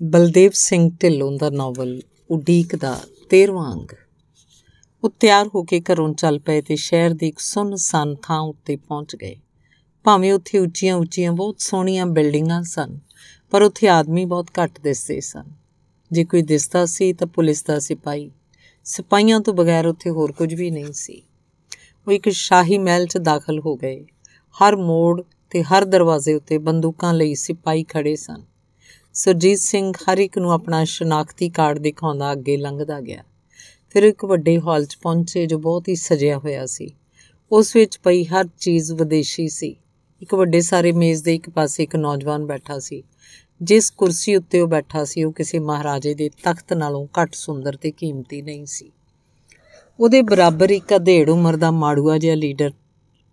ਬਲਦੇਵ ਸਿੰਘ ਢਿੱਲੋਂ ਦਾ novel ਉਡੀਕ ਦਾ 13ਵਾਂ ਅੰਗ। ਉਹ ਤਿਆਰ ਹੋ ਕੇ ਘਰੋਂ ਚੱਲ ਪਏ ਤੇ ਸ਼ਹਿਰ ਦੀ ਇੱਕ ਸੁੰਨਸਾਨ ਥਾਂ ਉੱਤੇ ਪਹੁੰਚ ਗਏ। ਭਾਵੇਂ ਉੱਥੇ ਉੱਚੀਆਂ ਉੱਚੀਆਂ ਬਹੁਤ ਸੋਹਣੀਆਂ ਬਿਲਡਿੰਗਾਂ ਸਨ, ਪਰ ਉੱਥੇ ਆਦਮੀ ਬਹੁਤ ਘੱਟ ਦਿਸਦੇ ਸਨ। ਜੇ ਕੋਈ ਦਿਸਦਾ ਸੀ ਤਾਂ ਪੁਲਿਸ ਦਾ ਸਿਪਾਹੀ। ਸਿਪਾਹੀਆਂ ਤੋਂ ਬਗੈਰ ਉੱਥੇ ਹੋਰ ਕੁਝ ਵੀ ਨਹੀਂ ਸੀ। ਉਹ ਇੱਕ ਸ਼ਾਹੀ ਮਹਿਲ 'ਚ ਦਾਖਲ ਹੋ ਗਏ। ਹਰ ਮੋੜ ਤੇ ਹਰ ਦਰਵਾਜ਼ੇ ਉੱਤੇ ਬੰਦੂਕਾਂ ਲਈ ਸਿਪਾਹੀ ਖੜ੍ਹੇ ਸਨ। ਸੁਰਜੀਤ ਸਿੰਘ ਹਰ ਇੱਕ ਨੂੰ ਆਪਣਾ ਸ਼ਨਾਖਤੀ ਕਾਰਡ ਦਿਖਾਉਂਦਾ ਅੱਗੇ ਲੰਘਦਾ ਗਿਆ। ਫਿਰ ਇੱਕ ਵੱਡੇ ਹਾਲ 'ਚ ਪਹੁੰਚੇ ਜੋ ਬਹੁਤ ਹੀ ਸਜਿਆ ਹੋਇਆ ਸੀ। ਉਸ ਵਿੱਚ ਪਈ ਹਰ ਚੀਜ਼ ਵਿਦੇਸ਼ੀ ਸੀ। ਇੱਕ ਵੱਡੇ ਸਾਰੇ ਮੇਜ਼ ਦੇ ਇੱਕ ਪਾਸੇ ਇੱਕ ਨੌਜਵਾਨ ਬੈਠਾ ਸੀ। ਜਿਸ ਕੁਰਸੀ ਉੱਤੇ ਉਹ ਬੈਠਾ ਸੀ ਉਹ ਕਿਸੇ ਮਹਾਰਾਜੇ ਦੇ ਤਖਤ ਨਾਲੋਂ ਘੱਟ ਸੁੰਦਰ ਤੇ ਕੀਮਤੀ ਨਹੀਂ ਸੀ। ਉਹਦੇ ਬਰਾਬਰ ਇੱਕ ਅਧੇੜ ਉਮਰ ਦਾ ਮਾੜੂਆ ਜਿਹਾ ਲੀਡਰ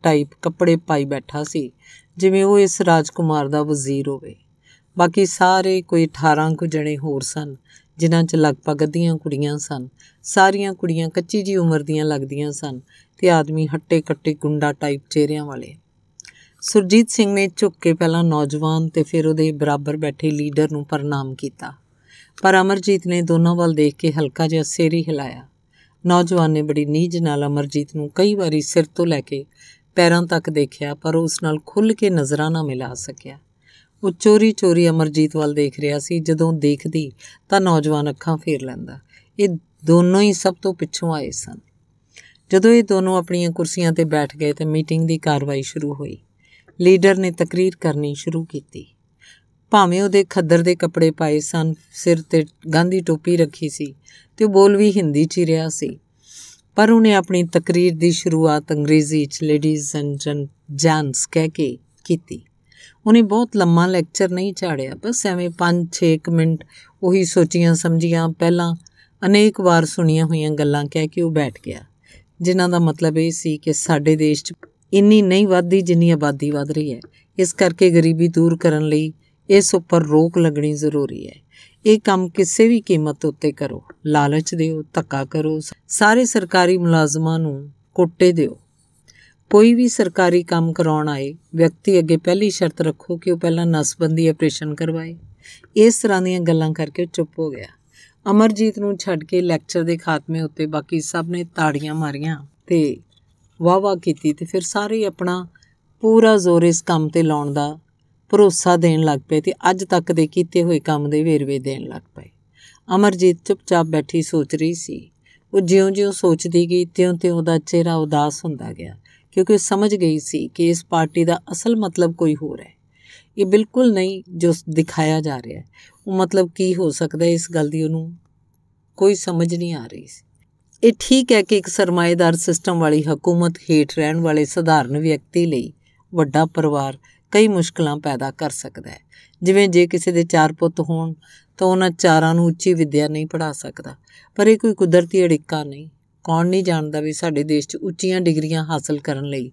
ਟਾਈਪ ਕੱਪੜੇ ਪਾਈ ਬੈਠਾ ਸੀ, ਜਿਵੇਂ ਉਹ ਇਸ ਰਾਜਕੁਮਾਰ ਦਾ ਵਜ਼ੀਰ ਹੋਵੇ। ਬਾਕੀ ਸਾਰੇ ਕੋਈ 18 ਕੁ ਜਣੇ ਹੋਰ ਸਨ, ਜਿਨ੍ਹਾਂ 'ਚ ਲਗਭਗ ਅੱਧੀਆਂ ਕੁੜੀਆਂ ਸਨ। ਸਾਰੀਆਂ ਕੁੜੀਆਂ ਕੱਚੀ ਜਿਹੀ ਉਮਰ ਦੀਆਂ ਲੱਗਦੀਆਂ ਸਨ ਤੇ ਆਦਮੀ ਹੱਟੇ ਕੱਟੇ ਗੁੰਡਾ ਟਾਈਪ ਚਿਹਰਿਆਂ ਵਾਲੇ। ਸੁਰਜੀਤ ਸਿੰਘ ਨੇ ਝੁੱਕ ਕੇ ਪਹਿਲਾਂ ਨੌਜਵਾਨ ਤੇ ਫਿਰ ਉਹਦੇ ਬਰਾਬਰ ਬੈਠੇ ਲੀਡਰ ਨੂੰ ਪ੍ਰਣਾਮ ਕੀਤਾ, ਪਰ ਅਮਰਜੀਤ ਨੇ ਦੋਨਾਂ ਵੱਲ ਦੇਖ ਕੇ ਹਲਕਾ ਜਿਹਾ ਸਿਰ ਹੀ ਹਿਲਾਇਆ। ਨੌਜਵਾਨ ਨੇ ਬੜੀ ਨੀਝ ਨਾਲ ਅਮਰਜੀਤ ਨੂੰ ਕਈ ਵਾਰੀ ਸਿਰ ਤੋਂ ਲੈ ਕੇ ਪੈਰਾਂ ਤੱਕ ਦੇਖਿਆ, ਪਰ ਉਸ ਨਾਲ ਖੁੱਲ੍ਹ ਕੇ ਨਜ਼ਰਾਂ ਨਾ ਮਿਲਾ ਸਕਿਆ। ਉਹ ਚੋਰੀ ਚੋਰੀ ਅਮਰਜੀਤ ਵੱਲ ਦੇਖ ਰਿਹਾ ਸੀ। ਜਦੋਂ ਦੇਖਦੀ ਤਾਂ ਨੌਜਵਾਨ ਅੱਖਾਂ ਫੇਰ ਲੈਂਦਾ। ਇਹ ਦੋਨੋਂ ਹੀ ਸਭ ਤੋਂ ਪਿੱਛੋਂ ਆਏ ਸਨ। ਜਦੋਂ ਇਹ ਦੋਨੋਂ ਆਪਣੀਆਂ ਕੁਰਸੀਆਂ 'ਤੇ ਬੈਠ ਗਏ ਤਾਂ ਮੀਟਿੰਗ ਦੀ ਕਾਰਵਾਈ ਸ਼ੁਰੂ ਹੋਈ। ਲੀਡਰ ਨੇ ਤਕਰੀਰ ਕਰਨੀ ਸ਼ੁਰੂ ਕੀਤੀ। ਭਾਵੇਂ ਉਹਦੇ ਖੱਦਰ ਦੇ ਕੱਪੜੇ ਪਾਏ ਸਨ, ਸਿਰ 'ਤੇ ਗਾਂਧੀ ਟੋਪੀ ਰੱਖੀ ਸੀ ਤੇ ਉਹ ਬੋਲ ਵੀ ਹਿੰਦੀ 'ਚ ਹੀ ਰਿਹਾ ਸੀ, ਪਰ ਉਹਨੇ ਆਪਣੀ ਤਕਰੀਰ ਦੀ ਸ਼ੁਰੂਆਤ ਅੰਗਰੇਜ਼ੀ 'ਚ ਲੇਡੀਜ਼ ਐਂਡ ਜੈਂਟਸ ਕਹਿ ਕੇ ਕੀਤੀ। ਉਹਨੇ ਬਹੁਤ ਲੰਮਾ ਲੈਕਚਰ ਨਹੀਂ ਝਾੜਿਆ, ਬਸ ਐਵੇਂ 5-6 ਮਿੰਟ ਉਹੀ ਸੋਚੀਆਂ ਸਮਝੀਆਂ ਪਹਿਲਾਂ ਅਨੇਕ ਵਾਰ ਸੁਣੀਆਂ ਹੋਈਆਂ ਗੱਲਾਂ ਕਹਿ ਕੇ ਉਹ ਬੈਠ ਗਿਆ, ਜਿਨ੍ਹਾਂ ਦਾ ਮਤਲਬ ਇਹ ਸੀ ਕਿ ਸਾਡੇ ਦੇਸ਼ 'ਚ ਇੰਨੀ ਨਹੀਂ ਵੱਧਦੀ ਜਿੰਨੀ ਆਬਾਦੀ ਵੱਧ ਰਹੀ ਹੈ। ਇਸ ਕਰਕੇ ਗਰੀਬੀ ਦੂਰ ਕਰਨ ਲਈ ਇਸ ਉੱਪਰ ਰੋਕ ਲੱਗਣੀ ਜ਼ਰੂਰੀ ਹੈ। ਇਹ ਕੰਮ ਕਿਸੇ ਵੀ ਕੀਮਤ ਉੱਤੇ ਕਰੋ। ਲਾਲਚ ਦਿਓ, ਧੱਕਾ ਕਰੋ, ਸਾਰੇ ਸਰਕਾਰੀ ਮੁਲਾਜ਼ਮਾਂ ਨੂੰ ਕੋਟੇ ਦਿਓ। ਕੋਈ ਵੀ ਸਰਕਾਰੀ ਕੰਮ ਕਰਾਉਣ ਆਏ ਵਿਅਕਤੀ ਅੱਗੇ ਪਹਿਲੀ ਸ਼ਰਤ ਰੱਖੋ ਕਿ ਉਹ ਪਹਿਲਾਂ ਨਸਬੰਦੀ ਆਪਰੇਸ਼ਨ ਕਰਵਾਏ। ਇਸ ਤਰ੍ਹਾਂ ਦੀਆਂ ਗੱਲਾਂ ਕਰਕੇ ਚੁੱਪ ਹੋ ਗਿਆ। ਅਮਰਜੀਤ ਨੂੰ ਛੱਡ ਕੇ ਲੈਕਚਰ ਦੇ ਖਾਤਮੇ ਉੱਤੇ ਬਾਕੀ ਸਭ ਨੇ ਤਾੜੀਆਂ ਮਾਰੀਆਂ ਤੇ ਵਾਹ-ਵਾਹ ਕੀਤੀ ਤੇ ਫਿਰ ਸਾਰੇ ਆਪਣਾ ਪੂਰਾ ਜ਼ੋਰ ਇਸ ਕੰਮ 'ਤੇ ਲਾਉਣ ਦਾ ਭਰੋਸਾ ਦੇਣ ਲੱਗ ਪਏ ਤੇ ਅੱਜ ਤੱਕ ਦੇ ਕੀਤੇ ਹੋਏ ਕੰਮ ਦੇ ਵੇਰਵੇ ਦੇਣ ਲੱਗ ਪਏ। ਅਮਰਜੀਤ ਚੁੱਪਚਾਪ ਬੈਠੀ ਸੋਚ ਰਹੀ ਸੀ। ਉਹ ਜਿਉਂ-ਜਿਉਂ ਸੋਚਦੀ ਗਈ ਤਿਉਂ-ਤਿਉਂ ਉਹਦਾ ਚਿਹਰਾ ਉਦਾਸ ਹੁੰਦਾ ਗਿਆ, ਕਿਉਂਕਿ ਉਹ ਸਮਝ ਗਈ ਸੀ ਕਿ ਇਸ ਪਾਰਟੀ ਦਾ ਅਸਲ ਮਤਲਬ ਕੋਈ ਹੋਰ ਹੈ। ਇਹ ਬਿਲਕੁਲ ਨਹੀਂ ਜੋ ਦਿਖਾਇਆ ਜਾ ਰਿਹਾ। ਉਹ ਮਤਲਬ ਕੀ ਹੋ ਸਕਦਾ, ਇਸ ਗੱਲ ਦੀ ਉਹਨੂੰ ਕੋਈ ਸਮਝ ਨਹੀਂ ਆ ਰਹੀ ਸੀ। ਇਹ ਠੀਕ ਹੈ ਕਿ ਇੱਕ ਸਰਮਾਏਦਾਰ ਸਿਸਟਮ ਵਾਲੀ ਹਕੂਮਤ ਹੇਠ ਰਹਿਣ ਵਾਲੇ ਸਧਾਰਨ ਵਿਅਕਤੀ ਲਈ ਵੱਡਾ ਪਰਿਵਾਰ ਕਈ ਮੁਸ਼ਕਲਾਂ ਪੈਦਾ ਕਰ ਸਕਦਾ ਹੈ। ਜਿਵੇਂ ਜੇ ਕਿਸੇ ਦੇ 4 ਪੁੱਤ ਹੋਣ ਤਾਂ ਉਹਨਾਂ 4 ਨੂੰ ਉੱਚੀ ਵਿੱਦਿਆ ਨਹੀਂ ਪੜ੍ਹਾ ਸਕਦਾ, ਪਰ ਇਹ ਕੋਈ ਕੁਦਰਤੀ ਅੜਿੱਕਾ ਨਹੀਂ। ਕੌਣ ਨਹੀਂ ਜਾਣਦਾ ਵੀ ਸਾਡੇ ਦੇਸ਼ 'ਚ ਉੱਚੀਆਂ ਡਿਗਰੀਆਂ ਹਾਸਲ ਕਰਨ ਲਈ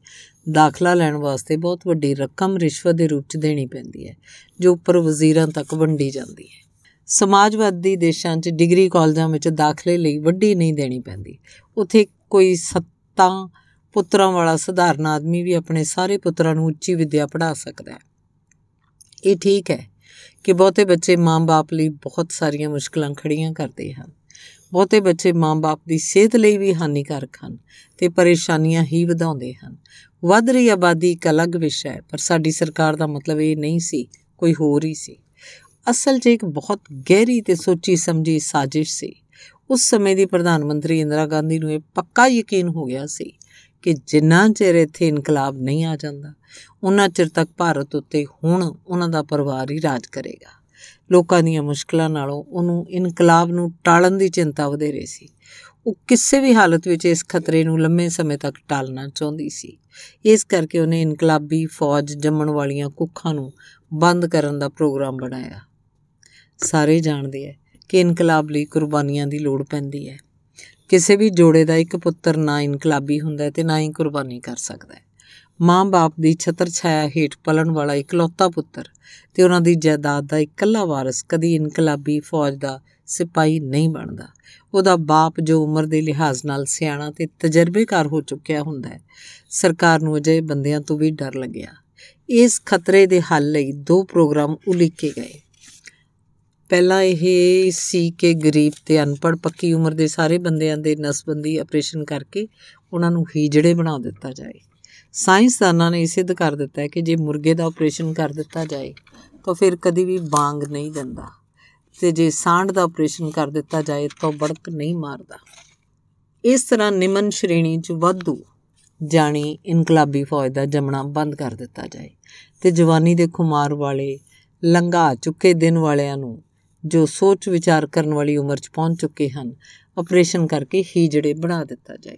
ਦਾਖਲਾ ਲੈਣ ਵਾਸਤੇ ਬਹੁਤ ਵੱਡੀ ਰਕਮ ਰਿਸ਼ਵਤ ਦੇ ਰੂਪ 'ਚ ਦੇਣੀ ਪੈਂਦੀ ਹੈ, ਜੋ ਉੱਪਰ ਵਜ਼ੀਰਾਂ ਤੱਕ ਵੰਡੀ ਜਾਂਦੀ ਹੈ। ਸਮਾਜਵਾਦੀ ਦੇਸ਼ਾਂ 'ਚ ਡਿਗਰੀ ਕਾਲਜਾਂ ਵਿੱਚ ਦਾਖਲੇ ਲਈ ਵੱਡੀ ਨਹੀਂ ਦੇਣੀ ਪੈਂਦੀ। ਉੱਥੇ ਕੋਈ 7 ਪੁੱਤਰਾਂ ਵਾਲਾ ਸਧਾਰਨ ਆਦਮੀ ਵੀ ਆਪਣੇ ਸਾਰੇ ਪੁੱਤਰਾਂ ਨੂੰ ਉੱਚੀ ਵਿੱਦਿਆ ਪੜ੍ਹਾ ਸਕਦਾ ਹੈ। ਇਹ ਠੀਕ ਹੈ ਕਿ ਬਹੁਤੇ ਬੱਚੇ ਮਾਂ-ਬਾਪ ਲਈ ਬਹੁਤ ਸਾਰੀਆਂ ਮੁਸ਼ਕਲਾਂ ਖੜ੍ਹੀਆਂ ਕਰਦੇ ਹਨ। ਬਹੁਤੇ ਬੱਚੇ ਮਾਂ-ਬਾਪ ਦੀ ਸਿਹਤ ਲਈ ਵੀ ਹਾਨੀਕਾਰਕ ਹਨ ਤੇ ਪਰੇਸ਼ਾਨੀਆਂ ਹੀ ਵਧਾਉਂਦੇ ਹਨ। ਵੱਧ ਰਹੀ ਆਬਾਦੀ ਇੱਕ ਅਲੱਗ ਵਿਸ਼ਾ ਹੈ, ਪਰ ਸਾਡੀ ਸਰਕਾਰ ਦਾ ਮਤਲਬ ਇਹ ਨਹੀਂ ਸੀ, ਕੋਈ ਹੋਰ ਹੀ ਸੀ। ਅਸਲ 'ਚ ਇੱਕ ਬਹੁਤ ਗਹਿਰੀ ਤੇ ਸੋਚੀ ਸਮਝੀ ਸਾਜ਼ਿਸ਼ ਸੀ। ਉਸ ਸਮੇਂ ਦੀ ਪ੍ਰਧਾਨ ਮੰਤਰੀ ਇੰਦਰਾ ਗਾਂਧੀ ਨੂੰ ਇਹ ਪੱਕਾ ਯਕੀਨ ਹੋ ਗਿਆ ਸੀ ਕਿ ਜਿੰਨਾ ਚਿਰ ਇੱਥੇ ਇਨਕਲਾਬ ਨਹੀਂ ਆ ਜਾਂਦਾ, ਉਹਨਾਂ ਚਿਰ ਤੱਕ ਭਾਰਤ ਉੱਤੇ ਹੁਣ ਉਹਨਾਂ ਦਾ ਪਰਿਵਾਰ ਹੀ ਰਾਜ ਕਰੇਗਾ। ਲੋਕਾਂ ਦੀਆਂ ਮੁਸ਼ਕਲਾਂ ਨਾਲੋਂ ਉਹਨੂੰ ਇਨਕਲਾਬ ਨੂੰ ਟਾਲਣ ਦੀ ਚਿੰਤਾ ਵਧੇਰੇ ਸੀ। ਉਹ ਕਿਸੇ ਵੀ ਹਾਲਤ ਵਿੱਚ ਇਸ ਖਤਰੇ ਨੂੰ ਲੰਮੇ ਸਮੇਂ ਤੱਕ ਟਾਲਣਾ ਚਾਹੁੰਦੀ ਸੀ। ਇਸ ਕਰਕੇ ਉਹਨੇ ਇਨਕਲਾਬੀ ਫੌਜ ਜੰਮਣ ਵਾਲੀਆਂ ਕੁੱਖਾਂ ਨੂੰ ਬੰਦ ਕਰਨ ਦਾ ਪ੍ਰੋਗਰਾਮ ਬਣਾਇਆ। ਸਾਰੇ ਜਾਣਦੇ ਹੈ ਕਿ ਇਨਕਲਾਬ ਲਈ ਕੁਰਬਾਨੀਆਂ ਦੀ ਲੋੜ ਪੈਂਦੀ ਹੈ। ਕਿਸੇ ਵੀ ਜੋੜੇ ਦਾ ਇੱਕ ਪੁੱਤਰ ਨਾ ਇਨਕਲਾਬੀ ਹੁੰਦਾ ਤੇ ਨਾ ਹੀ ਕੁਰਬਾਨੀ ਕਰ ਸਕਦਾ ਹੈ। ਮਾਂ-ਬਾਪ ਦੀ ਛਤਰ ਛਾਇਆ ਹੇਠ ਪਲਣ ਵਾਲਾ ਇਕਲੌਤਾ ਪੁੱਤਰ ਤੇ ਉਹਨਾਂ ਦੀ ਜਾਇਦਾਦ ਦਾ ਇਕੱਲਾ ਵਾਰਸ ਕਦੀ ਇਨਕਲਾਬੀ ਫੌਜ ਦਾ ਸਿਪਾਹੀ ਨਹੀਂ ਬਣਦਾ। ਉਹਦਾ ਬਾਪ ਜੋ ਉਮਰ ਦੇ ਲਿਹਾਜ਼ ਨਾਲ ਸਿਆਣਾ ਤੇ ਤਜਰਬੇਕਾਰ ਹੋ ਚੁੱਕਿਆ ਹੁੰਦਾ ਹੈ। ਸਰਕਾਰ ਨੂੰ ਅਜਿਹੇ ਬੰਦਿਆਂ ਤੋਂ ਵੀ ਡਰ ਲੱਗਿਆ। ਇਸ ਖਤਰੇ ਦੇ ਹੱਲ ਲਈ 2 ਪ੍ਰੋਗਰਾਮ ਉਲੀਕੇ ਗਏ। ਪਹਿਲਾਂ ਇਹ ਸੀ ਕਿ ਗਰੀਬ ਤੇ ਅਨਪੜ੍ਹ ਪੱਕੀ ਉਮਰ ਦੇ ਸਾਰੇ ਬੰਦਿਆਂ ਦੇ ਨਸਬੰਦੀ ਆਪਰੇਸ਼ਨ ਕਰਕੇ ਉਹਨਾਂ ਨੂੰ ਹੀਜੜੇ ਬਣਾ ਦਿੱਤਾ ਜਾਏ। ਸਾਇੰਸਦਾਨਾਂ ਨੇ ਸਿੱਧ ਕਰ ਦਿੱਤਾ ਹੈ ਕਿ ਜੇ ਮੁਰਗੇ ਦਾ ਆਪਰੇਸ਼ਨ ਕਰ ਦਿੱਤਾ ਜਾਏ ਤਾਂ ਫਿਰ ਕਦੀ ਵੀ ਬਾਂਗ ਨਹੀਂ ਦਿੰਦਾ, ਅਤੇ ਜੇ ਸਾਂਢ ਦਾ ਆਪਰੇਸ਼ਨ ਕਰ ਦਿੱਤਾ ਜਾਏ ਤਾਂ ਬੜਕ ਨਹੀਂ ਮਾਰਦਾ। ਇਸ ਤਰ੍ਹਾਂ ਨਿਮਨ ਸ਼੍ਰੇਣੀ 'ਚ ਵਾਧੂ ਜਾਣੀ ਇਨਕਲਾਬੀ ਫੌਜ ਦਾ ਜੰਮਣਾ ਬੰਦ ਕਰ ਦਿੱਤਾ ਜਾਏ ਅਤੇ ਜਵਾਨੀ ਦੇ ਖੁਮਾਰ ਵਾਲੇ ਲੰਘਾ ਚੁੱਕੇ ਦਿਨ ਵਾਲਿਆਂ ਨੂੰ, ਜੋ ਸੋਚ ਵਿਚਾਰ ਕਰਨ ਵਾਲੀ ਉਮਰ 'ਚ ਪਹੁੰਚ ਚੁੱਕੇ ਹਨ, ਆਪਰੇਸ਼ਨ ਕਰਕੇ ਹੀਜੜੇ ਬਣਾ ਦਿੱਤਾ ਜਾਏ।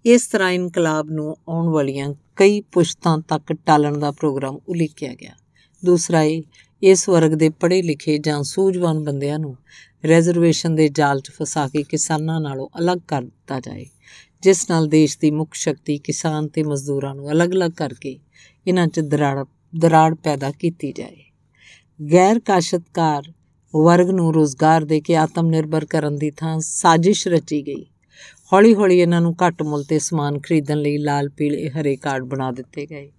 ਇਸ ਤਰ੍ਹਾਂ ਇਨਕਲਾਬ ਨੂੰ ਆਉਣ ਵਾਲੀਆਂ ਕਈ ਪੁਸ਼ਤਾਂ ਤੱਕ ਟਾਲਣ ਦਾ ਪ੍ਰੋਗਰਾਮ ਉਲੀਕਿਆ ਗਿਆ। ਦੂਸਰਾ ਇਸ ਵਰਗ ਦੇ ਪੜ੍ਹੇ ਲਿਖੇ ਜਾਂ ਸੂਝਵਾਨ ਬੰਦਿਆਂ ਨੂੰ ਰਿਜ਼ਰਵੇਸ਼ਨ ਦੇ ਜਾਲ 'ਚ ਫਸਾ ਕੇ ਕਿਸਾਨਾਂ ਨਾਲੋਂ ਅਲੱਗ ਕਰ ਦਿੱਤਾ ਜਾਏ, ਜਿਸ ਨਾਲ ਦੇਸ਼ ਦੀ ਮੁੱਖ ਸ਼ਕਤੀ ਕਿਸਾਨ ਅਤੇ ਮਜ਼ਦੂਰਾਂ ਨੂੰ ਅਲੱਗ-ਅਲੱਗ ਕਰਕੇ ਇਹਨਾਂ 'ਚ ਦਰਾੜ ਪੈਦਾ ਕੀਤੀ ਜਾਏ। ਗੈਰ ਕਾਸ਼ਤਕਾਰ ਵਰਗ ਨੂੰ ਰੁਜ਼ਗਾਰ ਦੇ ਕੇ ਆਤਮ ਨਿਰਭਰ ਕਰਨ ਦੀ ਥਾਂ ਸਾਜ਼ਿਸ਼ ਰਚੀ ਗਈ। ਹੌਲੀ ਹੌਲੀ ਇਹਨਾਂ ਨੂੰ ਘੱਟ ਮੁੱਲ 'ਤੇ ਸਮਾਨ ਖਰੀਦਣ ਲਈ ਲਾਲ ਪੀਲੇ ਹਰੇ ਕਾਰਡ ਬਣਾ ਦਿੱਤੇ ਗਏ।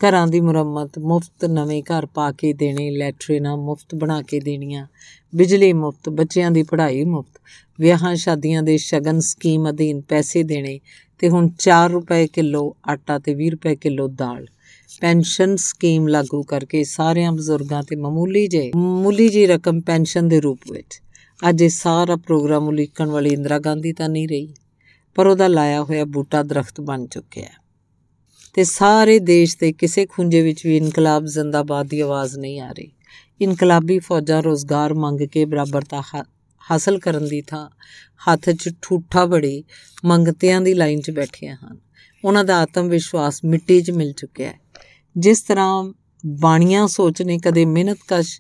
ਘਰਾਂ ਦੀ ਮੁਰੰਮਤ ਮੁਫਤ, ਨਵੇਂ ਘਰ ਪਾ ਕੇ ਦੇਣੇ, ਲੈਟਰਿਨਾਂ ਮੁਫਤ ਬਣਾ ਕੇ ਦੇਣੀਆਂ, ਬਿਜਲੀ ਮੁਫਤ, ਬੱਚਿਆਂ ਦੀ ਪੜ੍ਹਾਈ ਮੁਫਤ, ਵਿਆਹਾਂ ਸ਼ਾਦੀਆਂ ਦੇ ਸ਼ਗਨ ਸਕੀਮ ਅਧੀਨ ਪੈਸੇ ਦੇਣੇ, ਅਤੇ ਹੁਣ 4 ਰੁਪਏ ਕਿਲੋ ਆਟਾ ਅਤੇ 20 ਰੁਪਏ ਕਿਲੋ ਦਾਲ। ਪੈਨਸ਼ਨ ਸਕੀਮ ਲਾਗੂ ਕਰਕੇ ਸਾਰਿਆਂ ਬਜ਼ੁਰਗਾਂ 'ਤੇ ਮਾਮੂਲੀ ਜਿਹੀ ਰਕਮ ਪੈਨਸ਼ਨ ਦੇ ਰੂਪ ਵਿੱਚ। ਅੱਜ ਇਹ ਸਾਰਾ ਪ੍ਰੋਗਰਾਮ ਉਲੀਕਣ ਵਾਲੀ ਇੰਦਰਾ ਗਾਂਧੀ ਤਾਂ ਨਹੀਂ ਰਹੀ, ਪਰ ਉਹਦਾ ਲਾਇਆ ਹੋਇਆ ਬੂਟਾ ਦਰਖਤ ਬਣ ਚੁੱਕਿਆ ਅਤੇ ਸਾਰੇ ਦੇਸ਼ ਦੇ ਕਿਸੇ ਖੂੰਜੇ ਵਿੱਚ ਵੀ ਇਨਕਲਾਬ ਜ਼ਿੰਦਾਬਾਦ ਦੀ ਆਵਾਜ਼ ਨਹੀਂ ਆ ਰਹੀ। ਇਨਕਲਾਬੀ ਫੌਜਾਂ ਰੁਜ਼ਗਾਰ ਮੰਗ ਕੇ ਬਰਾਬਰਤਾ ਹਾਸਲ ਕਰਨ ਦੀ ਥਾਂ ਹੱਥ 'ਚ ਠੂਠਾ ਬੜੀ ਮੰਗਤਿਆਂ ਦੀ ਲਾਈਨ 'ਚ ਬੈਠੀਆਂ ਹਨ। ਉਹਨਾਂ ਦਾ ਆਤਮ ਵਿਸ਼ਵਾਸ ਮਿੱਟੀ 'ਚ ਮਿਲ ਚੁੱਕਿਆ ਹੈ। ਜਿਸ ਤਰ੍ਹਾਂ ਬਾਣੀਆਂ ਸੋਚ ਨੇ ਕਦੇ ਮਿਹਨਤਕਸ਼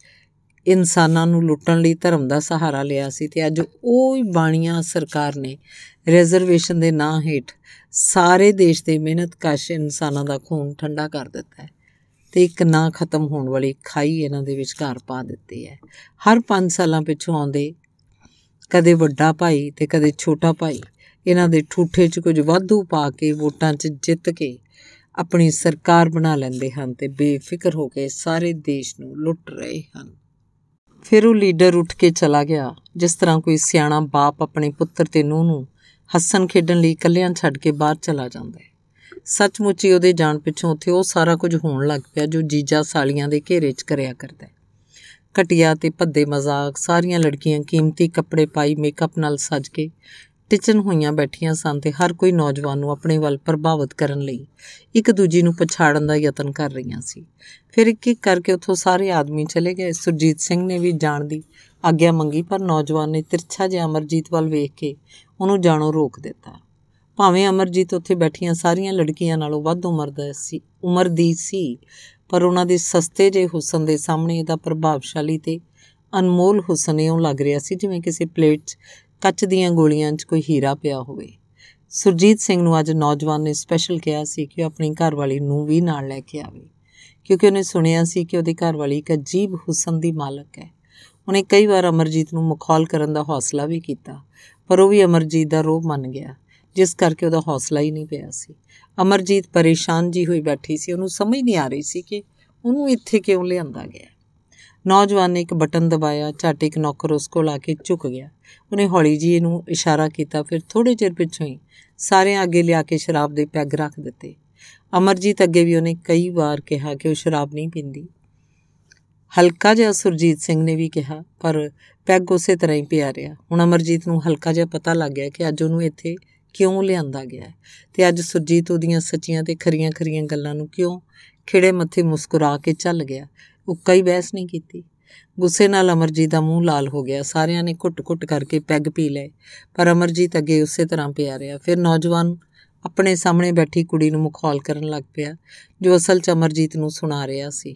ਇਨਸਾਨਾਂ ਨੂੰ ਲੁੱਟਣ ਲਈ ਧਰਮ ਦਾ ਸਹਾਰਾ ਲਿਆ ਸੀ, ਅਤੇ ਅੱਜ ਉਹ ਹੀ ਬਾਣੀਆਂ ਸਰਕਾਰ ਨੇ ਰਿਜ਼ਰਵੇਸ਼ਨ ਦੇ ਨਾਂ ਹੇਠ ਸਾਰੇ ਦੇਸ਼ ਦੇ ਮਿਹਨਤਕਸ਼ ਇਨਸਾਨਾਂ ਦਾ ਖੂਨ ਠੰਡਾ ਕਰ ਦਿੱਤਾ ਹੈ ਅਤੇ ਇੱਕ ਨਾ ਖਤਮ ਹੋਣ ਵਾਲੀ ਖਾਈ ਇਹਨਾਂ ਦੇ ਵਿਚਕਾਰ ਪਾ ਦਿੱਤੀ ਹੈ। ਹਰ 5 ਸਾਲਾਂ ਪਿੱਛੋਂ ਆਉਂਦੇ ਕਦੇ ਵੱਡਾ ਭਾਈ ਅਤੇ ਕਦੇ ਛੋਟਾ ਭਾਈ ਇਹਨਾਂ ਦੇ ਠੂਠੇ 'ਚ ਕੁਝ ਵਾਧੂ ਪਾ ਕੇ ਵੋਟਾਂ 'ਚ ਜਿੱਤ ਕੇ ਆਪਣੀ ਸਰਕਾਰ ਬਣਾ ਲੈਂਦੇ ਹਨ ਅਤੇ ਬੇਫਿਕਰ ਹੋ ਕੇ ਸਾਰੇ ਦੇਸ਼ ਨੂੰ ਲੁੱਟ ਰਹੇ ਹਨ। ਫਿਰ ਉਹ ਲੀਡਰ ਉੱਠ ਕੇ ਚਲਾ ਗਿਆ, ਜਿਸ ਤਰ੍ਹਾਂ ਕੋਈ ਸਿਆਣਾ ਬਾਪ ਆਪਣੇ ਪੁੱਤਰ ਅਤੇ ਨੂੰਹ ਨੂੰ ਹੱਸਣ ਖੇਡਣ ਲਈ ਇਕੱਲਿਆਂ ਛੱਡ ਕੇ ਬਾਹਰ ਚਲਾ ਜਾਂਦਾ ਹੈ। ਸੱਚਮੁੱਚ ਹੀ ਉਹਦੇ ਜਾਣ ਪਿੱਛੋਂ ਉੱਥੇ ਉਹ ਸਾਰਾ ਕੁਝ ਹੋਣ ਲੱਗ ਪਿਆ ਜੋ ਜੀਜਾ ਸਾਲੀਆਂ ਦੇ ਘੇਰੇ 'ਚ ਕਰਿਆ ਕਰਦਾ ਹੈ। ਘਟੀਆ ਅਤੇ ਭੱਦੇ ਮਜ਼ਾਕ, ਸਾਰੀਆਂ ਲੜਕੀਆਂ ਕੀਮਤੀ ਕੱਪੜੇ ਪਾਈ ਮੇਕਅਪ ਨਾਲ ਸੱਜ ਕੇ ਟਿਚਨ ਹੋਈਆਂ ਬੈਠੀਆਂ ਸਨ ਅਤੇ ਹਰ ਕੋਈ ਨੌਜਵਾਨ ਨੂੰ ਆਪਣੇ ਵੱਲ ਪ੍ਰਭਾਵਿਤ ਕਰਨ ਲਈ ਇੱਕ ਦੂਜੀ ਨੂੰ ਪਛਾੜਨ ਦਾ ਯਤਨ ਕਰ ਰਹੀਆਂ ਸੀ। ਫਿਰ ਇੱਕ ਇੱਕ ਕਰਕੇ ਉੱਥੋਂ ਸਾਰੇ ਆਦਮੀ ਚਲੇ ਗਏ। ਸੁਰਜੀਤ ਸਿੰਘ ਨੇ ਵੀ ਜਾਣ ਦੀ ਆਗਿਆ ਮੰਗੀ, ਪਰ ਨੌਜਵਾਨ ਨੇ ਤਿਰਛਾ ਜਿਹਾ ਅਮਰਜੀਤ ਵੱਲ ਵੇਖ ਕੇ ਉਹਨੂੰ ਜਾਣੋਂ ਰੋਕ ਦਿੱਤਾ। ਭਾਵੇਂ ਅਮਰਜੀਤ ਉੱਥੇ ਬੈਠੀਆਂ ਸਾਰੀਆਂ ਲੜਕੀਆਂ ਨਾਲੋਂ ਵੱਧ ਉਮਰ ਦੀ ਸੀ, ਪਰ ਉਹਨਾਂ ਦੇ ਸਸਤੇ ਜਿਹੇ ਹੁਸਨ ਦੇ ਸਾਹਮਣੇ ਇਹਦਾ ਪ੍ਰਭਾਵਸ਼ਾਲੀ ਅਤੇ ਅਨਮੋਲ ਹੁਸਨ ਇਉਂ ਲੱਗ ਰਿਹਾ ਸੀ ਜਿਵੇਂ ਕਿਸੇ ਪਲੇਟ 'ਚ ਕੱਚ ਦੀਆਂ ਗੋਲੀਆਂ 'ਚ ਕੋਈ ਹੀਰਾ ਪਿਆ ਹੋਵੇ। ਸੁਰਜੀਤ ਸਿੰਘ ਨੂੰ ਅੱਜ ਨੌਜਵਾਨ ਨੇ ਸਪੈਸ਼ਲ ਕਿਹਾ ਸੀ ਕਿ ਉਹ ਆਪਣੀ ਘਰਵਾਲੀ ਨੂੰ ਵੀ ਨਾਲ ਲੈ ਕੇ ਆਵੇ, ਕਿਉਂਕਿ ਉਹਨੇ ਸੁਣਿਆ ਸੀ ਕਿ ਉਹਦੀ ਘਰਵਾਲੀ ਇੱਕ ਅਜੀਬ ਹੁਸਨ ਦੀ ਮਾਲਕ ਹੈ। ਉਹਨੇ ਕਈ ਵਾਰ ਅਮਰਜੀਤ ਨੂੰ ਮਖੌਲ ਕਰਨ ਦਾ ਹੌਸਲਾ ਵੀ ਕੀਤਾ, ਪਰ ਉਹ ਵੀ ਅਮਰਜੀਤ ਦਾ ਰੋਹਬ ਮੰਨ ਗਿਆ, ਜਿਸ ਕਰਕੇ ਉਹਦਾ ਹੌਸਲਾ ਹੀ ਨਹੀਂ ਪਿਆ ਸੀ। ਅਮਰਜੀਤ ਪਰੇਸ਼ਾਨ ਜਿਹੀ ਹੋਈ ਬੈਠੀ ਸੀ। ਉਹਨੂੰ ਸਮਝ ਨਹੀਂ ਆ ਰਹੀ ਸੀ ਕਿ ਉਹਨੂੰ ਇੱਥੇ ਕਿਉਂ ਲਿਆਂਦਾ ਗਿਆ। ਨੌਜਵਾਨ ਨੇ ਇੱਕ ਬਟਨ ਦਬਾਇਆ, ਝੱਟ ਇੱਕ ਨੌਕਰ ਉਸ ਕੋਲ ਆ ਕੇ ਝੁਕ ਗਿਆ। ਉਹਨੇ ਹੌਲੀ ਜਿਹੀ ਇਹਨੂੰ ਇਸ਼ਾਰਾ ਕੀਤਾ, ਫਿਰ ਥੋੜ੍ਹੇ ਚਿਰ ਪਿੱਛੋਂ ਹੀ ਸਾਰਿਆਂ ਅੱਗੇ ਲਿਆ ਕੇ ਸ਼ਰਾਬ ਦੇ ਪੈਗ ਰੱਖ ਦਿੱਤੇ। ਅਮਰਜੀਤ ਅੱਗੇ ਵੀ ਉਹਨੇ ਕਈ ਵਾਰ ਕਿਹਾ ਕਿ ਉਹ ਸ਼ਰਾਬ ਨਹੀਂ ਪੀਂਦੀ। ਹਲਕਾ ਜਿਹਾ ਸੁਰਜੀਤ ਸਿੰਘ ਨੇ ਵੀ ਕਿਹਾ, ਪਰ ਪੈਗ ਉਸੇ ਤਰ੍ਹਾਂ ਹੀ ਪਿਆ ਰਿਹਾ। ਹੁਣ ਅਮਰਜੀਤ ਨੂੰ ਹਲਕਾ ਜਿਹਾ ਪਤਾ ਲੱਗ ਗਿਆ ਕਿ ਅੱਜ ਉਹਨੂੰ ਇੱਥੇ ਕਿਉਂ ਲਿਆਂਦਾ ਗਿਆ ਹੈ, ਅਤੇ ਅੱਜ ਸੁਰਜੀਤ ਉਹਦੀਆਂ ਸੱਚੀਆਂ ਅਤੇ ਖਰੀਆਂ ਗੱਲਾਂ ਨੂੰ ਕਿਉਂ ਖਿੜੇ ਮੱਥੇ ਮੁਸਕਰਾ ਕੇ ਚੱਲ ਗਿਆ। ਉਹ ਕਈ ਬਹਿਸ ਨਹੀਂ ਕੀਤੀ। ਗੁੱਸੇ ਨਾਲ ਅਮਰਜੀਤ ਦਾ ਮੂੰਹ ਲਾਲ ਹੋ ਗਿਆ। ਸਾਰਿਆਂ ਨੇ ਘੁੱਟ-ਘੁੱਟ ਕਰਕੇ ਪੈਗ ਪੀ ਲਏ, ਪਰ ਅਮਰਜੀਤ ਅੱਗੇ ਉਸੇ ਤਰ੍ਹਾਂ ਪਿਆ ਰਿਹਾ। ਫਿਰ ਨੌਜਵਾਨ ਆਪਣੇ ਸਾਹਮਣੇ ਬੈਠੀ ਕੁੜੀ ਨੂੰ ਮਖੌਲ ਕਰਨ ਲੱਗ ਪਿਆ, ਜੋ ਅਸਲ 'ਚ ਅਮਰਜੀਤ ਨੂੰ ਸੁਣਾ ਰਿਹਾ ਸੀ।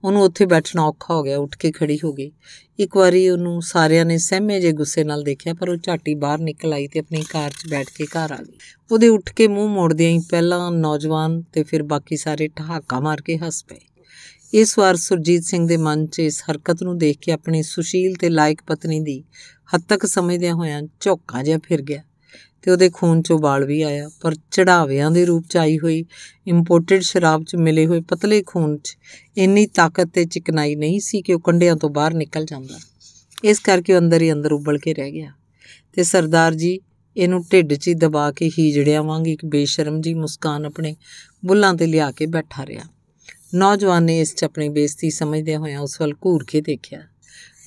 ਉਹਨੂੰ ਉੱਥੇ ਬੈਠਣਾ ਔਖਾ ਹੋ ਗਿਆ। ਉੱਠ ਕੇ ਖੜੀ ਹੋ ਗਈ। ਇੱਕ ਵਾਰੀ ਉਹਨੂੰ ਸਾਰਿਆਂ ਨੇ ਸਹਿਮੇ ਜਿਹੇ ਗੁੱਸੇ ਨਾਲ ਦੇਖਿਆ, ਪਰ ਉਹ ਝੱਟ ਹੀ ਬਾਹਰ ਨਿਕਲ ਆਈ ਅਤੇ ਆਪਣੀ ਕਾਰ 'ਚ ਬੈਠ ਕੇ ਘਰ ਆ ਗਈ। ਉਹਦੇ ਉੱਠ ਕੇ ਮੂੰਹ ਮੋੜਦਿਆਂ ਹੀ ਪਹਿਲਾਂ ਨੌਜਵਾਨ ਅਤੇ ਫਿਰ ਬਾਕੀ ਸਾਰੇ ਠਹਾਕਾ ਮਾਰ ਕੇ ਹੱਸ ਪਏ। ਇਸ ਵਾਰ ਸੁਰਜੀਤ ਸਿੰਘ ਦੇ ਮਨ 'ਚ ਇਸ ਹਰਕਤ ਨੂੰ ਦੇਖ ਕੇ ਆਪਣੀ ਸੁਸ਼ੀਲ ਅਤੇ ਲਾਇਕ ਪਤਨੀ ਦੀ ਹੱਦ ਤੱਕ ਸਮਝਦਿਆਂ ਹੋਇਆਂ ਝੋਕਾ ਜਿਹਾ ਫਿਰ ਗਿਆ ਅਤੇ ਉਹਦੇ ਖੂਨ 'ਚ ਉਬਾਲ ਵੀ ਆਇਆ। ਪਰ ਚੜ੍ਹਾਵਿਆਂ ਦੇ ਰੂਪ 'ਚ ਆਈ ਹੋਈ ਇੰਪੋਰਟਡ ਸ਼ਰਾਬ 'ਚ ਮਿਲੇ ਹੋਏ ਪਤਲੇ ਖੂਨ 'ਚ ਇੰਨੀ ਤਾਕਤ ਅਤੇ ਚਿਕਨਾਈ ਨਹੀਂ ਸੀ ਕਿ ਉਹ ਕੰਢਿਆਂ ਤੋਂ ਬਾਹਰ ਨਿਕਲ ਜਾਂਦਾ। ਇਸ ਕਰਕੇ ਉਹ ਅੰਦਰ ਹੀ ਅੰਦਰ ਉਬਲ ਕੇ ਰਹਿ ਗਿਆ ਤੇ ਸਰਦਾਰ ਜੀ ਇਹਨੂੰ ਢਿੱਡ 'ਚ ਹੀ ਦਬਾ ਕੇ ਹੀਜੜਿਆਂ ਵਾਂਗ ਇੱਕ ਬੇਸ਼ਰਮ ਜੀ ਮੁਸਕਾਨ ਆਪਣੇ ਬੁੱਲ੍ਹਾਂ 'ਤੇ ਲਿਆ ਕੇ ਬੈਠਾ ਰਿਹਾ। ਨੌਜਵਾਨ ਨੇ ਇਸ 'ਚ ਆਪਣੀ ਬੇਇੱਜ਼ਤੀ ਸਮਝਦਿਆਂ ਹੋਇਆਂ ਉਸ ਵੱਲ ਘੂਰ ਕੇ ਦੇਖਿਆ।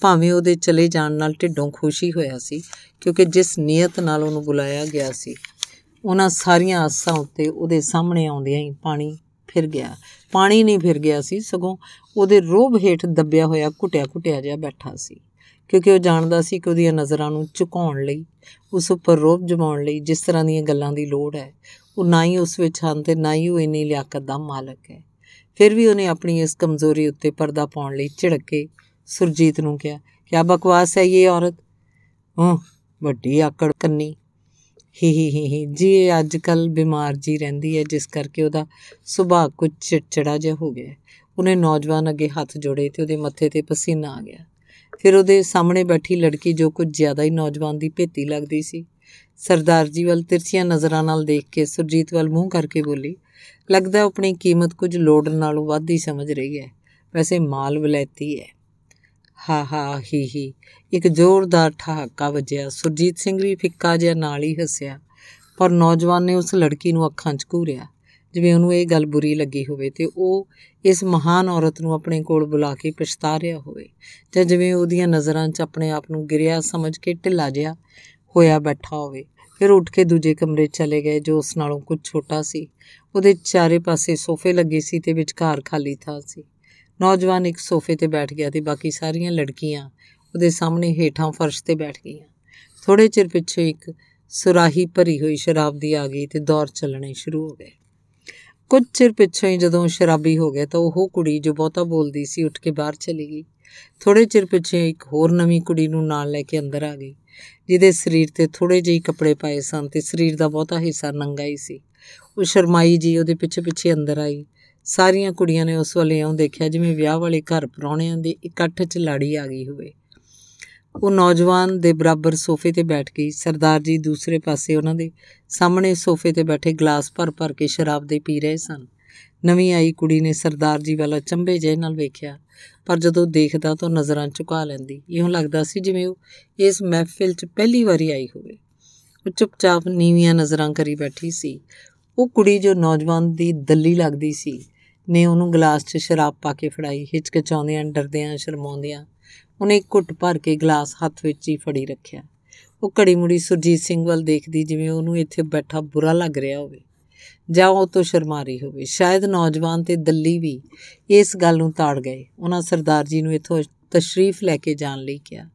ਭਾਵੇਂ ਉਹਦੇ ਚਲੇ ਜਾਣ ਨਾਲ ਢਿੱਡੋਂ ਖੁਸ਼ੀ ਹੋਇਆ ਸੀ, ਕਿਉਂਕਿ ਜਿਸ ਨੀਅਤ ਨਾਲ ਉਹਨੂੰ ਬੁਲਾਇਆ ਗਿਆ ਸੀ ਉਹਨਾਂ ਸਾਰੀਆਂ ਆਸਾਂ ਉੱਤੇ ਉਹਦੇ ਸਾਹਮਣੇ ਆਉਂਦਿਆਂ ਹੀ ਪਾਣੀ ਫਿਰ ਗਿਆ। ਪਾਣੀ ਨਹੀਂ ਫਿਰ ਗਿਆ ਸੀ, ਸਗੋਂ ਉਹਦੇ ਰੋਹਬ ਹੇਠ ਦੱਬਿਆ ਹੋਇਆ ਘੁੱਟਿਆ ਜਿਹਾ ਬੈਠਾ ਸੀ, ਕਿਉਂਕਿ ਉਹ ਜਾਣਦਾ ਸੀ ਕਿ ਉਹਦੀਆਂ ਨਜ਼ਰਾਂ ਨੂੰ ਝੁਕਾਉਣ ਲਈ, ਉਸ ਉੱਪਰ ਰੋਹਬ ਜਮਾਉਣ ਲਈ ਜਿਸ ਤਰ੍ਹਾਂ ਦੀਆਂ ਗੱਲਾਂ ਦੀ ਲੋੜ ਹੈ ਉਹ ਨਾ ਹੀ ਉਸ ਵਿੱਚ ਹਨ ਅਤੇ ਨਾ ਹੀ ਉਹ ਇੰਨੀ ਲਿਆਕਤ ਦਾ ਮਾਲਕ ਹੈ। ਫਿਰ ਵੀ ਉਹਨੇ ਆਪਣੀ ਇਸ ਕਮਜ਼ੋਰੀ ਉੱਤੇ ਪਰਦਾ ਪਾਉਣ ਲਈ ਝਿੜਕ ਕੇ ਸੁਰਜੀਤ ਨੂੰ ਕਿਹਾ, ਕਿਆ ਬਕਵਾਸ ਹੈ ਇਹ ਔਰਤ? ਵੱਡੀ ਆਕੜ ਕੰਨੀ। ਹੀ ਜੀ, ਇਹ ਅੱਜ ਕੱਲ੍ਹ ਬਿਮਾਰ ਜੀ ਰਹਿੰਦੀ ਹੈ, ਜਿਸ ਕਰਕੇ ਉਹਦਾ ਸੁਭਾਅ ਕੁਝ ਚਿੜਚਿੜਾ ਜਿਹਾ ਹੋ ਗਿਆ। ਉਹਨੇ ਨੌਜਵਾਨ ਅੱਗੇ ਹੱਥ ਜੋੜੇ ਅਤੇ ਉਹਦੇ ਮੱਥੇ 'ਤੇ ਪਸੀਨਾ ਆ ਗਿਆ। ਫਿਰ ਉਹਦੇ ਸਾਹਮਣੇ ਬੈਠੀ ਲੜਕੀ ਜੋ ਕੁਝ ਜ਼ਿਆਦਾ ਹੀ ਨੌਜਵਾਨ ਦੀ ਭੇਤੀ ਲੱਗਦੀ ਸੀ, ਸਰਦਾਰ ਜੀ ਵੱਲ ਤਿਰਛੀਆਂ ਨਜ਼ਰਾਂ ਨਾਲ ਦੇਖ ਕੇ ਸੁਰਜੀਤ ਵੱਲ ਮੂੰਹ ਕਰਕੇ ਬੋਲੀ, ਲੱਗਦਾ ਉਹ ਆਪਣੀ ਕੀਮਤ ਕੁਝ ਲੋੜ ਨਾਲੋਂ ਵੱਧ ਹੀ ਸਮਝ ਰਹੀ ਹੈ। ਵੈਸੇ ਮਾਲ ਵਲੈਤੀ ਹੈ। ਹੀ ਇੱਕ ਜ਼ੋਰਦਾਰ ਠਹਾਕਾ ਵੱਜਿਆ। ਸੁਰਜੀਤ ਸਿੰਘ ਵੀ ਫਿੱਕਾ ਜਿਹਾ ਨਾਲ ਹੀ ਹੱਸਿਆ, ਪਰ ਨੌਜਵਾਨ ਨੇ ਉਸ ਲੜਕੀ ਨੂੰ ਅੱਖਾਂ 'ਚ ਘੂਰਿਆ, ਜਿਵੇਂ ਉਹਨੂੰ ਇਹ ਗੱਲ ਬੁਰੀ ਲੱਗੀ ਹੋਵੇ ਅਤੇ ਉਹ ਇਸ ਮਹਾਨ ਔਰਤ ਨੂੰ ਆਪਣੇ ਕੋਲ ਬੁਲਾ ਕੇ ਪਛਤਾ ਰਿਹਾ ਹੋਵੇ, ਜਾਂ ਜਿਵੇਂ ਉਹਦੀਆਂ ਨਜ਼ਰਾਂ 'ਚ ਆਪਣੇ ਆਪ ਨੂੰ ਗਿਰਿਆ ਸਮਝ ਕੇ ਢਿੱਲਾ ਜਿਹਾ ਹੋਇਆ ਬੈਠਾ ਹੋਵੇ। ਫਿਰ ਉੱਠ ਕੇ ਦੂਜੇ ਕਮਰੇ ਚਲੇ ਗਏ, ਜੋ ਉਸ ਨਾਲੋਂ ਕੁਝ ਛੋਟਾ ਸੀ। ਉਹਦੇ ਚਾਰੇ ਪਾਸੇ ਸੋਫੇ ਲੱਗੇ ਸੀ ਅਤੇ ਵਿਚਕਾਰ ਖਾਲੀ ਥਾਂ ਸੀ। ਨੌਜਵਾਨ ਇੱਕ ਸੋਫੇ 'ਤੇ ਬੈਠ ਗਿਆ ਅਤੇ ਬਾਕੀ ਸਾਰੀਆਂ ਲੜਕੀਆਂ ਉਹਦੇ ਸਾਹਮਣੇ ਹੇਠਾਂ ਫਰਸ਼ 'ਤੇ ਬੈਠ ਗਈਆਂ। ਥੋੜ੍ਹੇ ਚਿਰ ਪਿੱਛੇ ਇੱਕ ਸੁਰਾਹੀ ਭਰੀ ਹੋਈ ਸ਼ਰਾਬ ਦੀ ਆ ਗਈ ਅਤੇ ਦੌਰ ਚੱਲਣੇ ਸ਼ੁਰੂ ਹੋ ਗਏ। ਕੁਝ ਚਿਰ ਪਿੱਛੋਂ ਹੀ ਜਦੋਂ ਸ਼ਰਾਬੀ ਹੋ ਗਿਆ ਤਾਂ ਉਹ ਕੁੜੀ ਜੋ ਬਹੁਤਾ ਬੋਲਦੀ ਸੀ ਉੱਠ ਕੇ ਬਾਹਰ ਚਲੀ ਗਈ। ਥੋੜ੍ਹੇ ਚਿਰ ਪਿੱਛੇ ਇੱਕ ਹੋਰ ਨਵੀਂ ਕੁੜੀ ਨੂੰ ਨਾਲ ਲੈ ਕੇ ਅੰਦਰ ਆ ਗਈ, ਜਿਹਦੇ ਸਰੀਰ 'ਤੇ ਥੋੜ੍ਹੇ ਜਿਹੇ ਕੱਪੜੇ ਪਾਏ ਸਨ ਅਤੇ ਸਰੀਰ ਦਾ ਬਹੁਤਾ ਹਿੱਸਾ ਨੰਗਾ ਹੀ ਸੀ। ਉਹ ਸ਼ਰਮਾਈ ਜੀ ਉਹਦੇ ਪਿੱਛੇ ਅੰਦਰ ਆਈ। ਸਾਰੀਆਂ ਕੁੜੀਆਂ ਨੇ ਉਸ ਵੱਲ ਇਉਂ ਦੇਖਿਆ ਜਿਵੇਂ ਵਿਆਹ ਵਾਲੇ ਘਰ ਪ੍ਰਾਹੁਣਿਆਂ ਦੇ ਇਕੱਠ 'ਚ ਲਾੜੀ ਆ ਗਈ ਹੋਵੇ। ਉਹ ਨੌਜਵਾਨ ਦੇ ਬਰਾਬਰ ਸੋਫੇ 'ਤੇ ਬੈਠ ਗਈ। ਸਰਦਾਰ ਜੀ ਦੂਸਰੇ ਪਾਸੇ ਉਹਨਾਂ ਦੇ ਸਾਹਮਣੇ ਸੋਫੇ 'ਤੇ ਬੈਠੇ ਗਲਾਸ ਭਰ ਕੇ ਸ਼ਰਾਬ ਦੇ ਪੀ ਰਹੇ ਸਨ। ਨਵੀਂ ਆਈ ਕੁੜੀ ਨੇ ਸਰਦਾਰ ਜੀ ਵੱਲ ਅਚੰਭੇ ਜਿਹੇ ਨਾਲ ਵੇਖਿਆ, ਪਰ ਜਦੋਂ ਦੇਖਦਾ ਤਾਂ ਨਜ਼ਰਾਂ ਝੁਕਾ ਲੈਂਦੀ। ਇਉਂ ਲੱਗਦਾ ਸੀ ਜਿਵੇਂ ਉਹ ਇਸ ਮਹਿਫਿਲ 'ਚ ਪਹਿਲੀ ਵਾਰੀ ਆਈ ਹੋਵੇ। ਉਹ ਚੁੱਪਚਾਪ ਨੀਵੀਆਂ ਨਜ਼ਰਾਂ ਕਰੀ ਬੈਠੀ ਸੀ। ਉਹ ਕੁੜੀ ਜੋ ਨੌਜਵਾਨ ਦੀ ਦੱਲੀ ਲੱਗਦੀ ਸੀ ਨੇ ਉਹਨੂੰ ਗਲਾਸ 'ਚ ਸ਼ਰਾਬ ਪਾ ਕੇ ਫੜਾਈ। ਹਿਚਕਿਚਾਉਂਦਿਆਂ, ਡਰਦਿਆਂ, ਸ਼ਰਮਾਉਂਦਿਆਂ ਉਹਨੇ ਇੱਕ ਘੁੱਟ ਭਰ ਕੇ ਗਲਾਸ ਹੱਥ ਵਿੱਚ ਹੀ ਫੜੀ ਰੱਖਿਆ। ਉਹ ਘੜੀ ਮੁੜੀ ਸੁਰਜੀਤ ਸਿੰਘ ਵੱਲ ਦੇਖਦੀ, ਜਿਵੇਂ ਉਹਨੂੰ ਇੱਥੇ ਬੈਠਾ ਬੁਰਾ ਲੱਗ ਰਿਹਾ ਹੋਵੇ ਜਾਂ ਉਹ ਤੋਂ ਸ਼ਰਮਾ ਰਹੀ ਹੋਵੇ। ਸ਼ਾਇਦ ਨੌਜਵਾਨ ਤੇ ਦੱਲੀ ਵੀ ਇਸ ਗੱਲ ਨੂੰ ਤਾੜ ਗਏ। ਉਹਨਾਂ ਸਰਦਾਰ ਜੀ ਨੂੰ ਇੱਥੋਂ ਤਸ਼ਰੀਫ ਲੈ ਕੇ ਜਾਣ ਲਈ ਕਿਹਾ।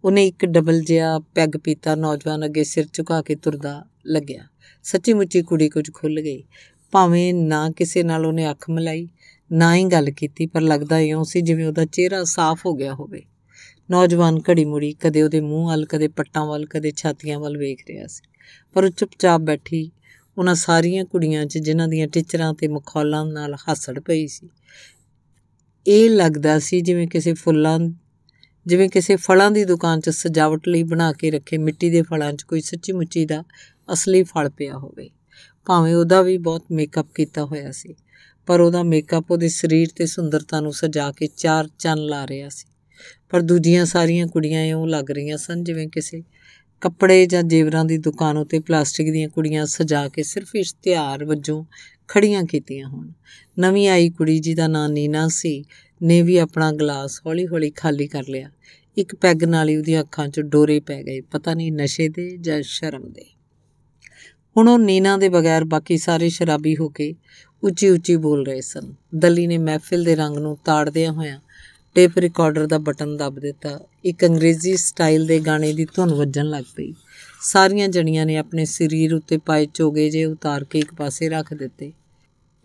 ਉਹਨੇ ਇੱਕ ਡਬਲ ਜਿਹਾ ਪੈਗ ਪੀਤਾ। ਨੌਜਵਾਨ ਅੱਗੇ ਸਿਰ ਝੁਕਾ ਕੇ ਤੁਰਦਾ ਲੱਗਿਆ। ਸੱਚੀ ਮੁੱਚੀ ਕੁੜੀ ਕੁਝ ਖੁੱਲ੍ਹ ਗਈ। ਭਾਵੇਂ ਨਾ ਕਿਸੇ ਨਾਲ ਉਹਨੇ ਅੱਖ ਮਿਲਾਈ, ਨਾ ਹੀ ਗੱਲ ਕੀਤੀ, ਪਰ ਲੱਗਦਾ ਇਉਂ ਸੀ ਜਿਵੇਂ ਉਹਦਾ ਚਿਹਰਾ ਸਾਫ਼ ਹੋ ਗਿਆ ਹੋਵੇ। ਨੌਜਵਾਨ ਘੜੀ ਮੁੜੀ ਕਦੇ ਉਹਦੇ ਮੂੰਹ ਵੱਲ, ਕਦੇ ਪੱਟਾਂ ਵੱਲ, ਕਦੇ ਛਾਤੀਆਂ ਵੱਲ ਵੇਖ ਰਿਹਾ ਸੀ, ਪਰ ਉਹ ਚੁੱਪਚਾਪ ਬੈਠੀ ਉਹਨਾਂ ਸਾਰੀਆਂ ਕੁੜੀਆਂ 'ਚ ਜਿਨ੍ਹਾਂ ਦੀਆਂ ਟਿਚਰਾਂ ਅਤੇ ਮਖੌਲਾਂ ਨਾਲ ਹਾਸੜ ਪਈ ਸੀ। ਇਹ ਲੱਗਦਾ ਸੀ ਜਿਵੇਂ ਕਿਸੇ ਫਲਾਂ ਦੀ ਦੁਕਾਨ 'ਚ ਸਜਾਵਟ ਲਈ ਬਣਾ ਕੇ ਰੱਖੇ ਮਿੱਟੀ ਦੇ ਫਲਾਂ 'ਚ ਕੋਈ ਸੱਚੀ ਮੁੱਚੀ ਦਾ ਅਸਲੀ ਫਲ ਪਿਆ ਹੋਵੇ। ਭਾਵੇਂ ਉਹਦਾ ਵੀ ਬਹੁਤ ਮੇਕਅਪ ਕੀਤਾ ਹੋਇਆ ਸੀ, ਪਰ ਉਹਦਾ ਮੇਕਅਪ ਉਹਦੇ ਸਰੀਰ ਅਤੇ ਸੁੰਦਰਤਾ ਨੂੰ ਸਜਾ ਕੇ ਚਾਰ ਚੰਨ ਲਾ ਰਿਹਾ ਸੀ। ਪਰ ਦੂਜੀਆਂ ਸਾਰੀਆਂ ਕੁੜੀਆਂ ਇਉਂ ਲੱਗ ਰਹੀਆਂ ਸਨ ਜਿਵੇਂ ਕਿਸੇ ਕੱਪੜੇ ਜਾਂ ਜੇਵਰਾਂ ਦੀ ਦੁਕਾਨ ਉੱਤੇ ਪਲਾਸਟਿਕ ਦੀਆਂ ਕੁੜੀਆਂ ਸਜਾ ਕੇ ਸਿਰਫ ਇਸ਼ਤਿਹਾਰ ਵਜੋਂ ਖੜੀਆਂ ਕੀਤੀਆਂ ਹੋਣ। ਨਵੀਂ ਆਈ ਕੁੜੀ, ਜਿਹਦਾ ਨਾਂ ਨੀਨਾ ਸੀ, ਨੇ ਵੀ ਆਪਣਾ ਗਲਾਸ ਹੌਲੀ ਖਾਲੀ ਕਰ ਲਿਆ। ਇੱਕ ਪੈਗ ਨਾਲ ਹੀ ਉਹਦੀਆਂ ਅੱਖਾਂ 'ਚ ਡੋਰੇ ਪੈ ਗਏ, ਪਤਾ ਨਹੀਂ ਨਸ਼ੇ ਦੇ ਜਾਂ ਸ਼ਰਮ ਦੇ। ਹੁਣ ਉਹ ਨੀਨਾ ਦੇ ਬਗੈਰ ਬਾਕੀ ਸਾਰੇ ਸ਼ਰਾਬੀ ਹੋ ਕੇ ਉੱਚੀ ਬੋਲ ਰਹੇ ਸਨ। ਦੱਲੀ ਨੇ ਮਹਿਫਿਲ ਦੇ ਰੰਗ ਨੂੰ ਤਾੜਦਿਆਂ ਹੋਇਆਂ ਟੇਪ ਰਿਕਾਰਡਰ ਦਾ ਬਟਨ ਦੱਬ ਦਿੱਤਾ। ਇੱਕ ਅੰਗਰੇਜ਼ੀ ਸਟਾਈਲ ਦੇ ਗਾਣੇ ਦੀ ਧੁਨ ਵੱਜਣ ਲੱਗ ਪਈ। ਸਾਰੀਆਂ ਜਣੀਆਂ ਨੇ ਆਪਣੇ ਸਰੀਰ ਉੱਤੇ ਪਾਏ ਚੋਗੇ ਜਿਹੇ ਉਤਾਰ ਕੇ ਇੱਕ ਪਾਸੇ ਰੱਖ ਦਿੱਤੇ।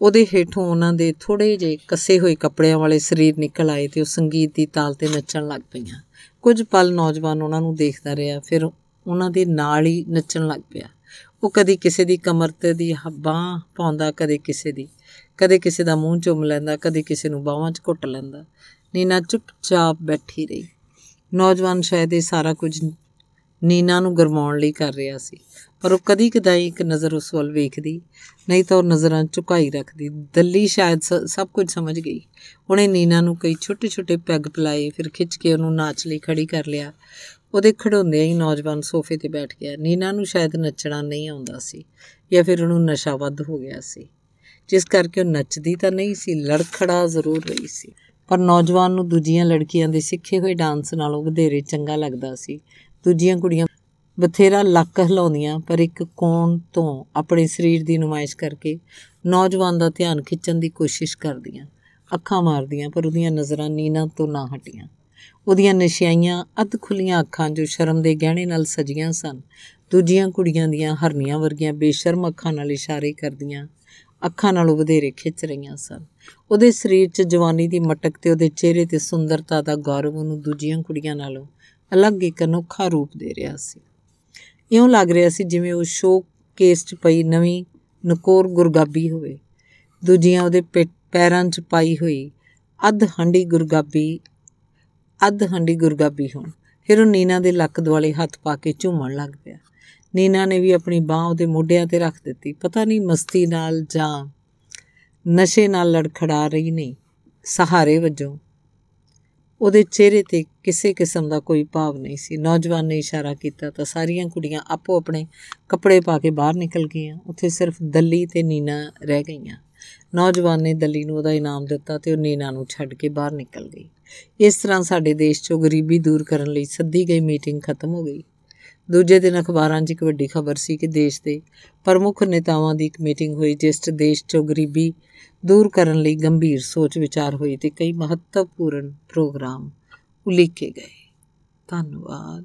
ਉਹਦੇ ਹੇਠੋਂ ਉਹਨਾਂ ਦੇ ਥੋੜ੍ਹੇ ਜਿਹੇ ਕੱਸੇ ਹੋਏ ਕੱਪੜਿਆਂ ਵਾਲੇ ਸਰੀਰ ਨਿਕਲ ਆਏ ਅਤੇ ਉਹ ਸੰਗੀਤ ਦੀ ਤਾਲ 'ਤੇ ਨੱਚਣ ਲੱਗ ਪਈਆਂ। ਕੁਝ ਪਲ ਨੌਜਵਾਨ ਉਹਨਾਂ ਨੂੰ ਦੇਖਦਾ ਰਿਹਾ, ਫਿਰ ਉਹਨਾਂ ਦੇ ਨਾਲ ਹੀ ਨੱਚਣ ਲੱਗ ਪਿਆ। ਉਹ ਕਦੀ ਕਿਸੇ ਦੀ ਕਮਰ 'ਤੇ ਦੀ ਬਾਂਹ ਪਾਉਂਦਾ, ਕਦੇ ਕਿਸੇ ਦਾ ਮੂੰਹ ਚੁੰਮ ਲੈਂਦਾ, ਕਦੇ ਕਿਸੇ ਨੂੰ ਬਾਹਾਂ 'ਚ ਘੁੱਟ ਲੈਂਦਾ। ਨੀਨਾ ਚੁੱਪਚਾਪ ਬੈਠੀ ਰਹੀ। ਨੌਜਵਾਨ ਸ਼ਾਇਦ ਇਹ ਸਾਰਾ ਕੁਝ ਨੀਨਾ ਨੂੰ ਗਰਮਾਉਣ ਲਈ ਕਰ ਰਿਹਾ ਸੀ, ਪਰ ਉਹ ਕਦੀ ਕਦਾਈ ਇੱਕ ਨਜ਼ਰ ਉਸ ਵੱਲ ਵੇਖਦੀ, ਨਹੀਂ ਤਾਂ ਉਹ ਨਜ਼ਰਾਂ ਝੁਕਾਈ ਰੱਖਦੀ। ਦੱਲੀ ਸ਼ਾਇਦ ਸਭ ਕੁਝ ਸਮਝ ਗਈ। ਉਹਨੇ ਨੀਨਾ ਨੂੰ ਕਈ ਛੋਟੇ ਛੋਟੇ ਪੈਗ ਪਿਲਾਏ, ਫਿਰ ਖਿੱਚ ਕੇ ਉਹਨੂੰ ਨਾਚ ਲਈ ਖੜੀ ਕਰ ਲਿਆ। ਉਹਦੇ ਖੜਾਉਂਦਿਆਂ ਹੀ ਨੌਜਵਾਨ ਸੋਫੇ 'ਤੇ ਬੈਠ ਗਿਆ। ਨੀਨਾ ਨੂੰ ਸ਼ਾਇਦ ਨੱਚਣਾ ਨਹੀਂ ਆਉਂਦਾ ਸੀ, ਜਾਂ ਫਿਰ ਉਹਨੂੰ ਨਸ਼ਾ ਵੱਧ ਹੋ ਗਿਆ ਸੀ, ਜਿਸ ਕਰਕੇ ਉਹ ਨੱਚਦੀ ਤਾਂ ਨਹੀਂ ਸੀ, ਲੜਖੜਾ ਜ਼ਰੂਰ ਰਹੀ ਸੀ। ਪਰ ਨੌਜਵਾਨ ਨੂੰ ਦੂਜੀਆਂ ਲੜਕੀਆਂ ਦੇ ਸਿੱਖੇ ਹੋਏ ਡਾਂਸ ਨਾਲੋਂ ਵਧੇਰੇ ਚੰਗਾ ਲੱਗਦਾ ਸੀ। ਦੂਜੀਆਂ ਕੁੜੀਆਂ ਬਥੇਰਾ ਲੱਕ ਹਿਲਾਉਂਦੀਆਂ, ਪਰ ਇੱਕ ਕੋਣ ਤੋਂ ਆਪਣੇ ਸਰੀਰ ਦੀ ਨੁਮਾਇਸ਼ ਕਰਕੇ ਨੌਜਵਾਨ ਦਾ ਧਿਆਨ ਖਿੱਚਣ ਦੀ ਕੋਸ਼ਿਸ਼ ਕਰਦੀਆਂ, ਅੱਖਾਂ ਮਾਰਦੀਆਂ, ਪਰ ਉਹਦੀਆਂ ਨਜ਼ਰਾਂ ਨੀਨਾ ਤੋਂ ਨਾ ਹਟੀਆਂ। ਉਹਦੀਆਂ ਨਸ਼ਿਆਈਆਂ ਅੱਧ ਖੁੱਲ੍ਹੀਆਂ ਅੱਖਾਂ, ਜੋ ਸ਼ਰਮ ਦੇ ਗਹਿਣੇ ਨਾਲ ਸਜੀਆਂ ਸਨ, ਦੂਜੀਆਂ ਕੁੜੀਆਂ ਦੀਆਂ ਹਰਨੀਆਂ ਵਰਗੀਆਂ ਬੇਸ਼ਰਮ ਅੱਖਾਂ ਨਾਲ ਇਸ਼ਾਰੇ ਕਰਦੀਆਂ ਅੱਖਾਂ ਨਾਲੋਂ ਵਧੇਰੇ ਖਿੱਚ ਰਹੀਆਂ ਸਨ। ਉਹਦੇ ਸਰੀਰ 'ਚ ਜਵਾਨੀ ਦੀ ਮਟਕ ਤੇ ਉਹਦੇ ਚਿਹਰੇ 'ਤੇ ਸੁੰਦਰਤਾ ਦਾ ਗੌਰਵ ਉਹਨੂੰ ਦੂਜੀਆਂ ਕੁੜੀਆਂ ਨਾਲੋਂ ਅਲੱਗ ਇੱਕ ਅਨੋਖਾ ਰੂਪ ਦੇ ਰਿਹਾ ਸੀ। ਇਉਂ ਲੱਗ ਰਿਹਾ ਸੀ ਜਿਵੇਂ ਉਹ ਸ਼ੋਅ ਕੇਸ 'ਚ ਪਈ ਨਵੀਂ ਨਕੋਰ ਗੁਰਗਾਬੀ ਹੋਵੇ, ਦੂਜੀਆਂ ਉਹਦੇ ਪੈਰਾਂ 'ਚ ਪਾਈ ਹੋਈ ਅੱਧ ਹੰਢੀ ਗੁਰਗਾਬੀ ਹੋਣ। ਫਿਰ ਉਹ ਨੀਨਾ ਦੇ ਲੱਕ ਦੁਆਲੇ ਹੱਥ ਪਾ ਕੇ ਝੂਮਣ ਲੱਗ ਪਿਆ। ਨੀਨਾ ਨੇ ਵੀ ਆਪਣੀ ਬਾਂਹ ਉਹਦੇ ਮੋਢਿਆਂ 'ਤੇ ਰੱਖ ਦਿੱਤੀ। ਪਤਾ ਨਹੀਂ ਮਸਤੀ ਨਾਲ ਜਾਂ ਨਸ਼ੇ ਨਾਲ ਲੜਖੜਾ ਰਹੀ ਨਹੀਂ, ਸਹਾਰੇ ਵਜੋਂ ਉਹਦੇ ਚਿਹਰੇ 'ਤੇ ਕਿਸੇ ਕਿਸਮ ਦਾ ਕੋਈ ਭਾਵ ਨਹੀਂ ਸੀ। ਨੌਜਵਾਨ ਨੇ ਇਸ਼ਾਰਾ ਕੀਤਾ ਤਾਂ ਸਾਰੀਆਂ ਕੁੜੀਆਂ ਆਪੋ ਆਪਣੇ ਕੱਪੜੇ ਪਾ ਕੇ ਬਾਹਰ ਨਿਕਲ ਗਈਆਂ। ਉੱਥੇ ਸਿਰਫ ਦੱਲੀ ਤੇ ਨੀਨਾ ਰਹਿ ਗਈਆਂ। ਨੌਜਵਾਨ ਨੇ ਦੱਲੀ ਨੂੰ ਉਹਦਾ ਇਨਾਮ ਦਿੱਤਾ ਤੇ ਉਹ ਨੀਨਾ ਨੂੰ ਛੱਡ ਕੇ ਬਾਹਰ ਨਿਕਲ ਗਈ। ਇਸ ਤਰ੍ਹਾਂ ਸਾਡੇ ਦੇਸ਼ 'ਚੋਂ ਗਰੀਬੀ ਦੂਰ ਕਰਨ ਲਈ ਸੱਦੀ ਗਈ ਮੀਟਿੰਗ ਖਤਮ ਹੋ ਗਈ। ਦੂਜੇ ਦਿਨ ਅਖਬਾਰਾਂ 'ਚ ਇੱਕ ਵੱਡੀ ਖਬਰ ਸੀ ਕਿ ਦੇਸ਼ ਦੇ ਪ੍ਰਮੁੱਖ ਨੇਤਾਵਾਂ ਦੀ ਇੱਕ ਮੀਟਿੰਗ ਹੋਈ, ਜਿਸ 'ਚ ਦੇਸ਼ 'ਚੋਂ ਗਰੀਬੀ ਦੂਰ ਕਰਨ ਲਈ ਗੰਭੀਰ ਸੋਚ ਵਿਚਾਰ ਹੋਈ ਤੇ ਕਈ ਮਹੱਤਵਪੂਰਨ ਪ੍ਰੋਗਰਾਮ ਉਲੀਕੇ ਗਏ। ਧੰਨਵਾਦ।